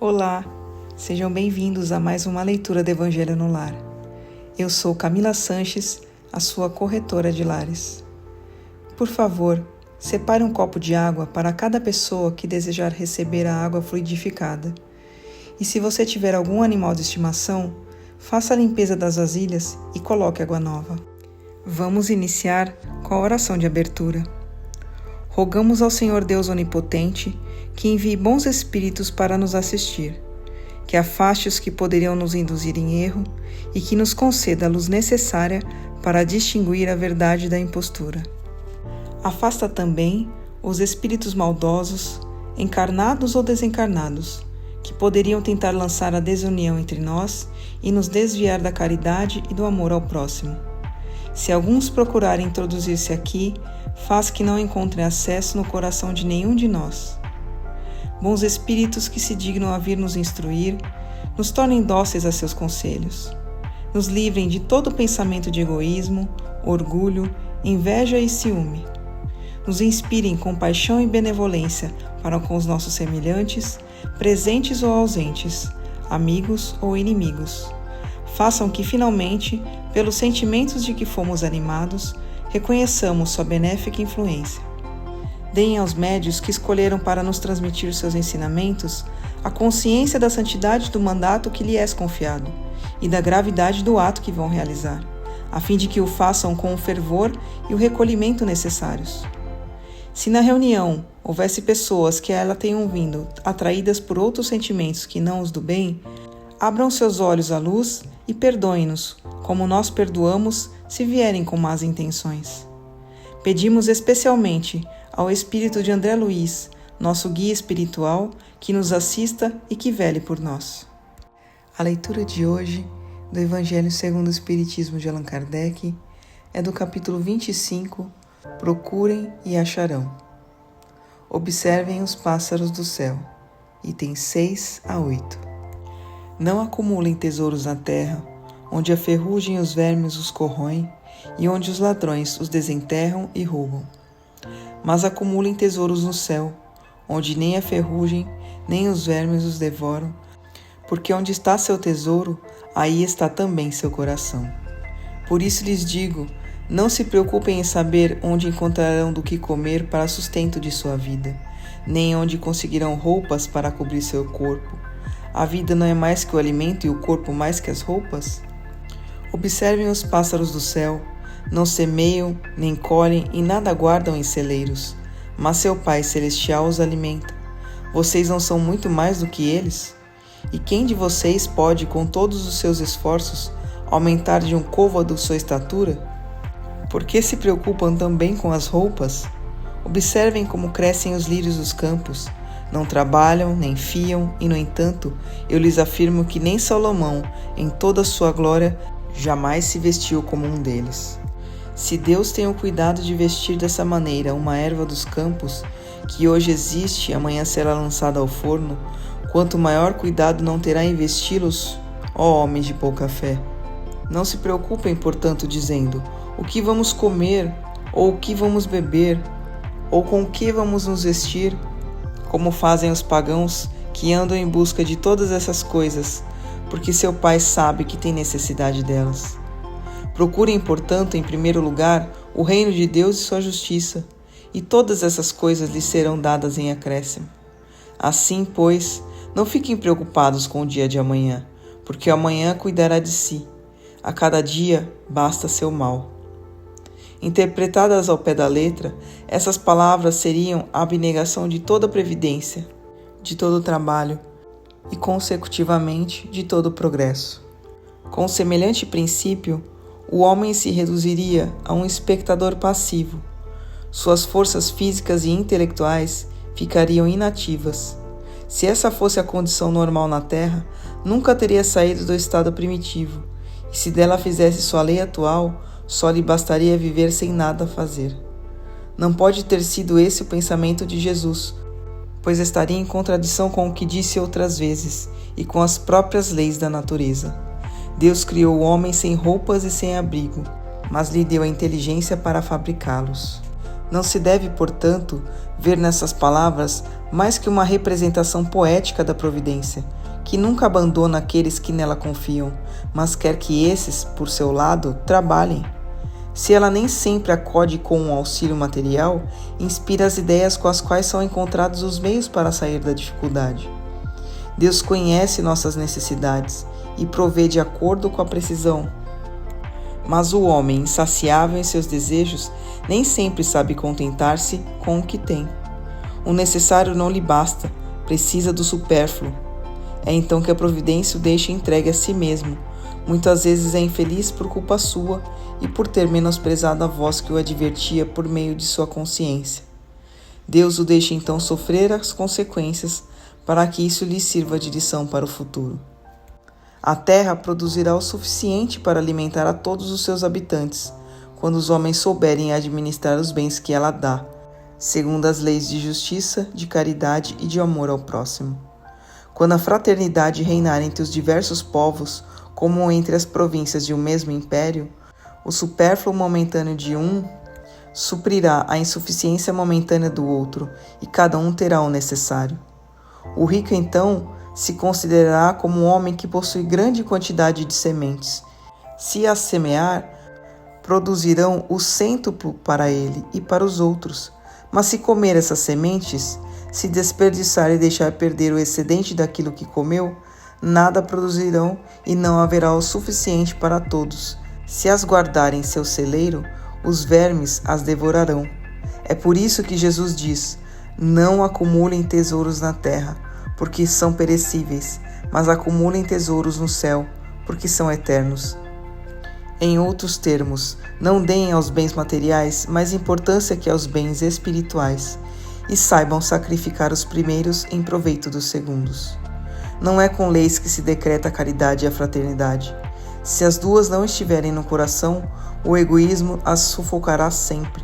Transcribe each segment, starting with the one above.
Olá, sejam bem-vindos a mais uma leitura do Evangelho no Lar. Eu sou Camila Sanches, a sua corretora de lares. Por favor, separe um copo de água para cada pessoa que desejar receber a água fluidificada. E se você tiver algum animal de estimação, faça a limpeza das vasilhas e coloque água nova. Vamos iniciar com a oração de abertura. Rogamos ao Senhor Deus Onipotente que envie bons espíritos para nos assistir, que afaste os que poderiam nos induzir em erro e que nos conceda a luz necessária para distinguir a verdade da impostura. Afasta também os espíritos maldosos, encarnados ou desencarnados, que poderiam tentar lançar a desunião entre nós e nos desviar da caridade e do amor ao próximo. Se alguns procurarem introduzir-se aqui, faz que não encontrem acesso no coração de nenhum de nós. Bons espíritos que se dignam a vir nos instruir, nos tornem dóceis a seus conselhos. Nos livrem de todo pensamento de egoísmo, orgulho, inveja e ciúme. Nos inspirem compaixão e benevolência para com os nossos semelhantes, presentes ou ausentes, amigos ou inimigos. Façam que, finalmente, pelos sentimentos de que fomos animados, reconheçamos sua benéfica influência. Deem aos médios que escolheram para nos transmitir seus ensinamentos a consciência da santidade do mandato que lhe é confiado e da gravidade do ato que vão realizar, a fim de que o façam com o fervor e o recolhimento necessários. Se na reunião houvesse pessoas que a ela tenham vindo atraídas por outros sentimentos que não os do bem, abram seus olhos à luz e perdoem-nos, como nós perdoamos se vierem com más intenções. Pedimos especialmente ao espírito de André Luiz, nosso guia espiritual, que nos assista e que vele por nós. A leitura de hoje do Evangelho segundo o Espiritismo de Allan Kardec é do capítulo 25, Procurem e acharão. Observem os pássaros do céu, itens 6 a 8. Não acumulem tesouros na terra, onde a ferrugem e os vermes os corroem, e onde os ladrões os desenterram e roubam. Mas acumulem tesouros no céu, onde nem a ferrugem, nem os vermes os devoram, porque onde está seu tesouro, aí está também seu coração. Por isso lhes digo, não se preocupem em saber onde encontrarão do que comer para sustento de sua vida, nem onde conseguirão roupas para cobrir seu corpo. A vida não é mais que o alimento e o corpo mais que as roupas? Observem os pássaros do céu, não semeiam, nem colhem e nada guardam em celeiros, mas seu Pai Celestial os alimenta. Vocês não são muito mais do que eles? E quem de vocês pode, com todos os seus esforços, aumentar de um côvado sua estatura? Por que se preocupam também com as roupas? Observem como crescem os lírios dos campos. Não trabalham, nem fiam, e, no entanto, eu lhes afirmo que nem Salomão, em toda a sua glória, jamais se vestiu como um deles. Se Deus tem o cuidado de vestir dessa maneira uma erva dos campos, que hoje existe e amanhã será lançada ao forno, quanto maior cuidado não terá em vesti-los, ó homens de pouca fé. Não se preocupem, portanto, dizendo, o que vamos comer, ou o que vamos beber, ou com o que vamos nos vestir, como fazem os pagãos que andam em busca de todas essas coisas, porque seu Pai sabe que tem necessidade delas. Procurem, portanto, em primeiro lugar, o reino de Deus e sua justiça, e todas essas coisas lhes serão dadas em acréscimo. Assim, pois, não fiquem preocupados com o dia de amanhã, porque o amanhã cuidará de si. A cada dia basta seu mal. Interpretadas ao pé da letra, essas palavras seriam a abnegação de toda previdência, de todo trabalho e, consecutivamente, de todo progresso. Com semelhante princípio, o homem se reduziria a um espectador passivo. Suas forças físicas e intelectuais ficariam inativas. Se essa fosse a condição normal na Terra, nunca teria saído do estado primitivo, e se dela fizesse sua lei atual, só lhe bastaria viver sem nada fazer. Não pode ter sido esse o pensamento de Jesus, pois estaria em contradição com o que disse outras vezes e com as próprias leis da natureza. Deus criou o homem sem roupas e sem abrigo, mas lhe deu a inteligência para fabricá-los. Não se deve, portanto, ver nessas palavras mais que uma representação poética da providência, que nunca abandona aqueles que nela confiam, mas quer que esses, por seu lado, trabalhem. Se ela nem sempre acode com um auxílio material, inspira as ideias com as quais são encontrados os meios para sair da dificuldade. Deus conhece nossas necessidades e provê de acordo com a precisão. Mas o homem, insaciável em seus desejos, nem sempre sabe contentar-se com o que tem. O necessário não lhe basta, precisa do supérfluo. É então que a providência o deixa entregue a si mesmo. Muitas vezes é infeliz por culpa sua e por ter menosprezado a voz que o advertia por meio de sua consciência. Deus o deixa então sofrer as consequências para que isso lhe sirva de lição para o futuro. A terra produzirá o suficiente para alimentar a todos os seus habitantes, quando os homens souberem administrar os bens que ela dá, segundo as leis de justiça, de caridade e de amor ao próximo. Quando a fraternidade reinar entre os diversos povos, como entre as províncias de um mesmo império, o supérfluo momentâneo de um suprirá a insuficiência momentânea do outro, e cada um terá o necessário. O rico, então, se considerará como um homem que possui grande quantidade de sementes. Se as semear, produzirão o cêntuplo para ele e para os outros. Mas se comer essas sementes, se desperdiçar e deixar perder o excedente daquilo que comeu, nada produzirão e não haverá o suficiente para todos. Se as guardar em seu celeiro, os vermes as devorarão. É por isso que Jesus diz: não acumulem tesouros na terra, porque são perecíveis, mas acumulem tesouros no céu, porque são eternos. Em outros termos, não deem aos bens materiais mais importância que aos bens espirituais, e saibam sacrificar os primeiros em proveito dos segundos. Não é com leis que se decreta a caridade e a fraternidade. Se as duas não estiverem no coração, o egoísmo as sufocará sempre.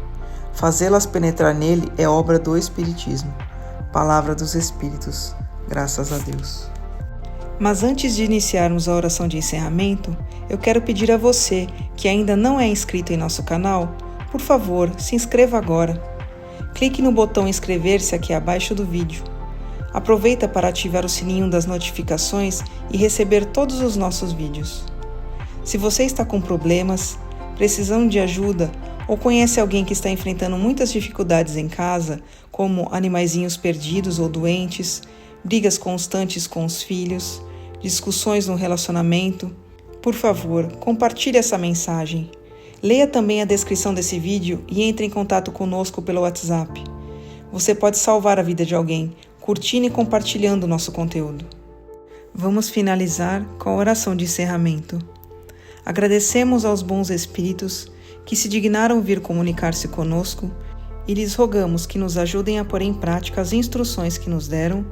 Fazê-las penetrar nele é obra do Espiritismo. Palavra dos Espíritos. Graças a Deus. Mas antes de iniciarmos a oração de encerramento, eu quero pedir a você, que ainda não é inscrito em nosso canal, por favor, se inscreva agora. Clique no botão inscrever-se aqui abaixo do vídeo. Aproveita para ativar o sininho das notificações e receber todos os nossos vídeos. Se você está com problemas, precisando de ajuda ou conhece alguém que está enfrentando muitas dificuldades em casa, como animaizinhos perdidos ou doentes, brigas constantes com os filhos, discussões no relacionamento, por favor, compartilhe essa mensagem. Leia também a descrição desse vídeo e entre em contato conosco pelo WhatsApp. Você pode salvar a vida de alguém, curtindo e compartilhando o nosso conteúdo. Vamos finalizar com a oração de encerramento. Agradecemos aos bons espíritos que se dignaram vir comunicar-se conosco e lhes rogamos que nos ajudem a pôr em prática as instruções que nos deram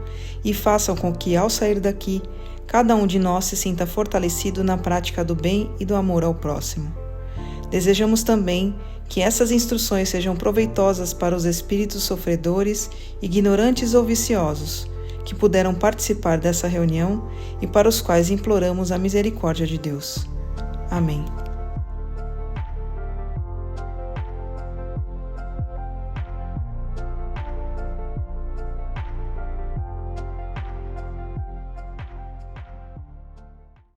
e façam com que, ao sair daqui, cada um de nós se sinta fortalecido na prática do bem e do amor ao próximo. Desejamos também que essas instruções sejam proveitosas para os espíritos sofredores, ignorantes ou viciosos, que puderam participar dessa reunião e para os quais imploramos a misericórdia de Deus. Amém.